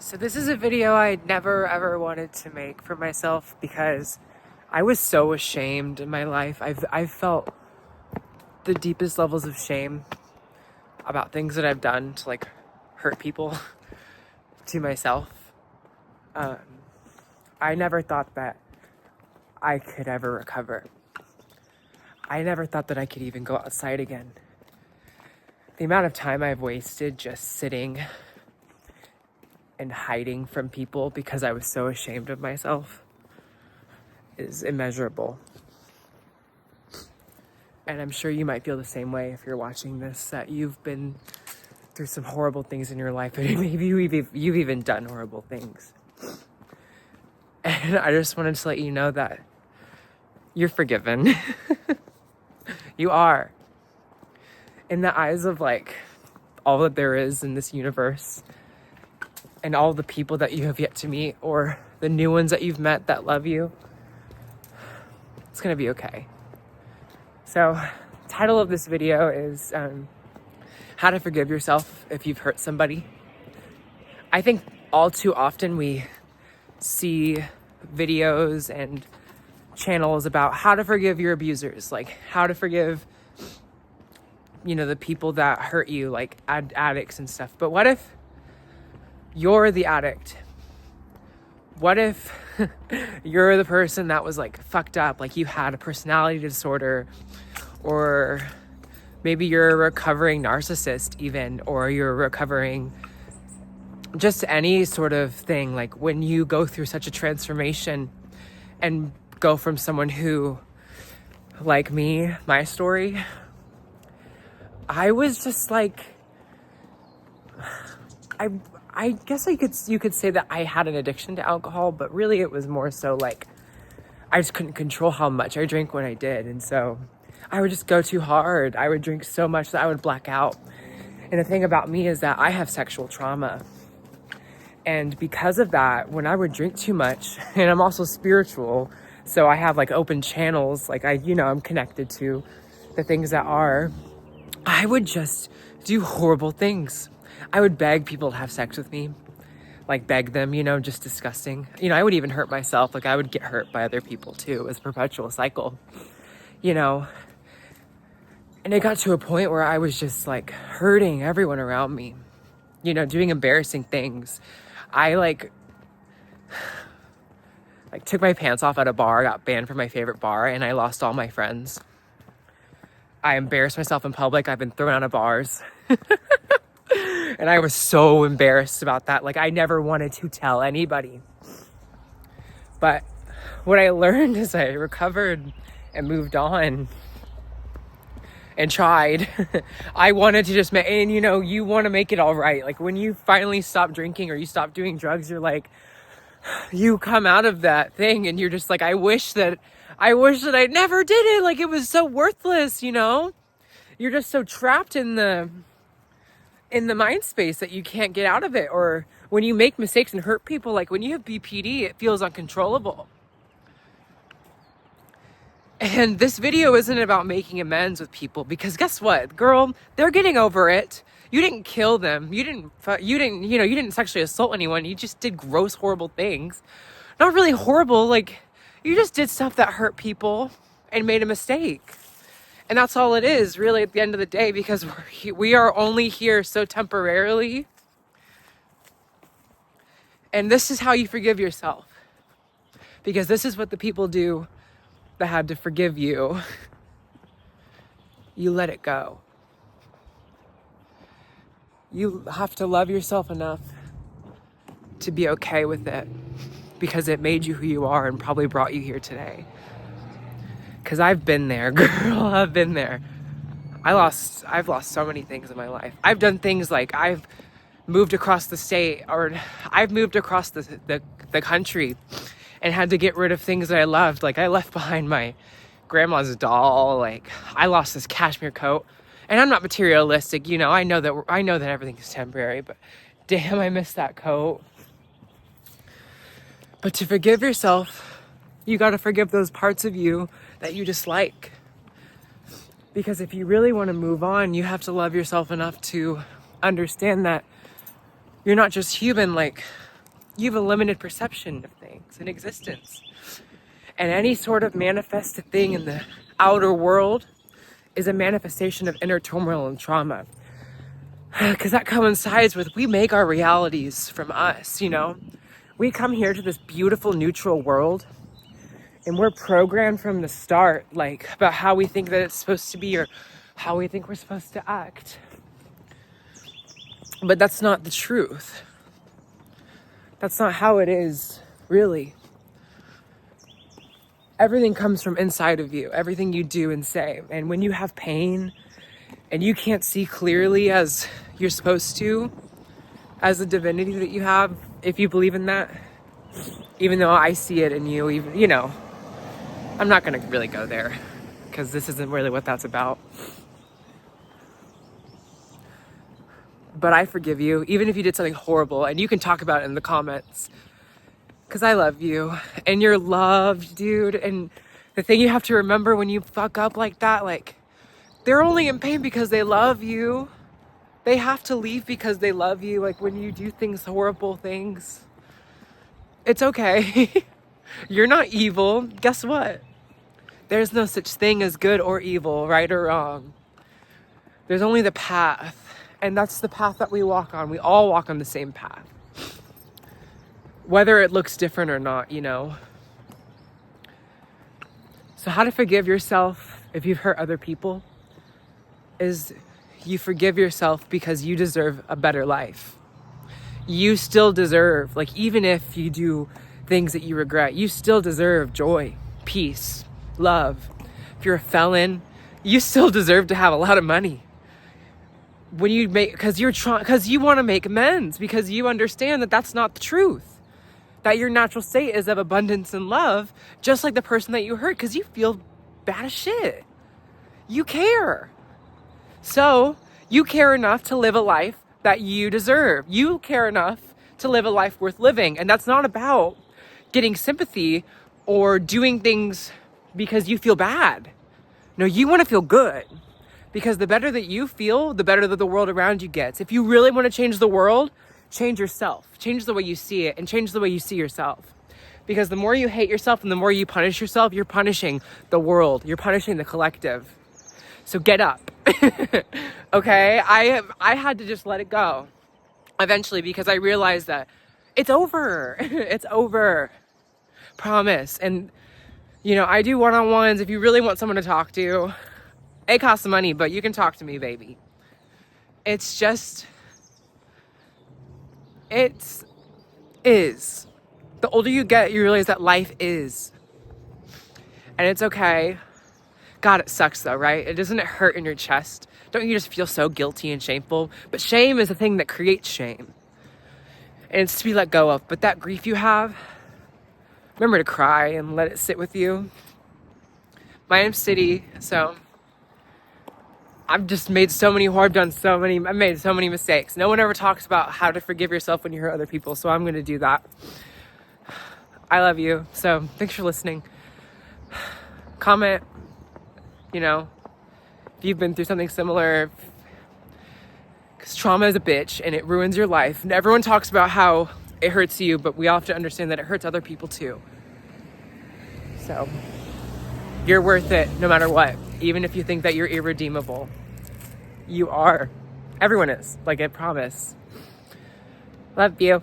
So this is a video I never ever wanted to make for myself because I was so ashamed in my life. I've felt the deepest levels of shame about things that I've done to like hurt people to myself. I never thought that I could ever recover. I never thought that I could even go outside again. The amount of time I've wasted just sitting and hiding from people because I was so ashamed of myself is immeasurable. And I'm sure you might feel the same way if you're watching this, that you've been through some horrible things in your life, and maybe you've even done horrible things. And I just wanted to let you know that you're forgiven. You are. In the eyes of like all that there is in this universe, and all the people that you have yet to meet, or the new ones that you've met that love you, it's gonna be okay. So, title of this video is how to forgive yourself if you've hurt somebody. I think all too often we see videos and channels about how to forgive your abusers, like how to forgive, the people that hurt you, like addicts and stuff. But what if you're the addict? What if you're the person that was like fucked up, like you had a personality disorder, or maybe you're a recovering narcissist even, or you're recovering just any sort of thing. Like when you go through such a transformation and go from someone who, like me, my story, I was just like, I guess you could say that I had an addiction to alcohol, but really it was more so like I just couldn't control how much I drank when I did. And so I would just go too hard. I would drink so much that I would black out. And the thing about me is that I have sexual trauma. And because of that, when I would drink too much, and I'm also spiritual, so I have like open channels, like I'm connected to the things that are, I would just do horrible things. I would beg people to have sex with me, like beg them, just disgusting. I would even hurt myself. Like I would get hurt by other people too. It was a perpetual cycle, and it got to a point where I was just like hurting everyone around me, doing embarrassing things. I like took my pants off at a bar, got banned from my favorite bar, and I lost all my friends. I embarrassed myself in public. I've been thrown out of bars. And I was so embarrassed about that. Like I never wanted to tell anybody. But what I learned as I recovered and moved on and tried, I wanted to just you want to make it all right. Like when you finally stop drinking or you stop doing drugs, you're like, you come out of that thing and you're just like, I wish that I never did it. Like it was so worthless, You're just so trapped in the mind space that you can't get out of it. Or when you make mistakes and hurt people, like when you have BPD, it feels uncontrollable. And this video isn't about making amends with people, because guess what, girl, they're getting over it. You didn't kill them. You didn't sexually assault anyone. You just did gross, horrible things. Not really horrible. Like you just did stuff that hurt people and made a mistake. And that's all it is, really, at the end of the day, because we are only here so temporarily. And this is how you forgive yourself. Because this is what the people do that had to forgive you. You let it go. You have to love yourself enough to be okay with it, because it made you who you are and probably brought you here today. Because I've been there, girl. I've been there. I've lost so many things in my life. I've done things like I've moved across the state, or I've moved across the country and had to get rid of things that I loved. Like I left behind my grandma's doll. Like I lost this cashmere coat. And I'm not materialistic, I know that everything is temporary, but damn, I miss that coat. But to forgive yourself, you got to forgive those parts of you that you dislike. Because if you really want to move on, you have to love yourself enough to understand that you're not just human like You have a limited perception of things in existence. And any sort of manifested thing in the outer world is a manifestation of inner turmoil and trauma. Because that coincides with, we make our realities from us, We come here to this beautiful neutral world, and we're programmed from the start, about how we think that it's supposed to be or how we think we're supposed to act. But that's not the truth. That's not how it is, really. Everything comes from inside of you, everything you do and say. And when you have pain and you can't see clearly as you're supposed to, as the divinity that you have, if you believe in that, even though I see it in you, I'm not going to really go there because this isn't really what that's about. But I forgive you, even if you did something horrible, and you can talk about it in the comments. Because I love you, and you're loved, dude. And the thing you have to remember when you fuck up like that, they're only in pain because they love you. They have to leave because they love you. When you do horrible things, it's okay. You're not evil. Guess what? There's no such thing as good or evil, right or wrong. There's only the path. And that's the path that we walk on. We all walk on the same path. Whether it looks different or not, So how to forgive yourself if you've hurt other people is you forgive yourself because you deserve a better life. You still deserve, even if you do things that you regret, you still deserve joy, peace, love. If you're a felon, you still deserve to have a lot of money. Because you want to make amends, because you understand that that's not the truth. That your natural state is of abundance and love, just like the person that you hurt, because you feel bad as shit. You care. So you care enough to live a life that you deserve. You care enough to live a life worth living. And that's not about getting sympathy or doing things because you feel bad. No, you want to feel good. Because the better that you feel, the better that the world around you gets. If you really want to change the world, change yourself. Change the way you see it and change the way you see yourself. Because the more you hate yourself and the more you punish yourself, you're punishing the world. You're punishing the collective. So get up. Okay? I had to just let it go eventually because I realized that it's over. It's over. Promise. And, I do one-on-ones if you really want someone to talk to. It costs money, but you can talk to me, baby. It's just, it is. The older you get, you realize that life is. And it's okay. God, it sucks though, right? Doesn't it hurt in your chest? Don't you just feel so guilty and shameful? But shame is the thing that creates shame. And it's to be let go of. But that grief you have, remember to cry and let it sit with you. My name's City, so I've just made so many I've made so many mistakes. No one ever talks about how to forgive yourself when you hurt other people, so I'm going to do that. I love you, so thanks for listening. Comment, if you've been through something similar, because trauma is a bitch and it ruins your life. And everyone talks about how it hurts you, but we all have to understand that it hurts other people too. So, you're worth it no matter what. Even if you think that you're irredeemable. You are. Everyone is. I promise. Love you.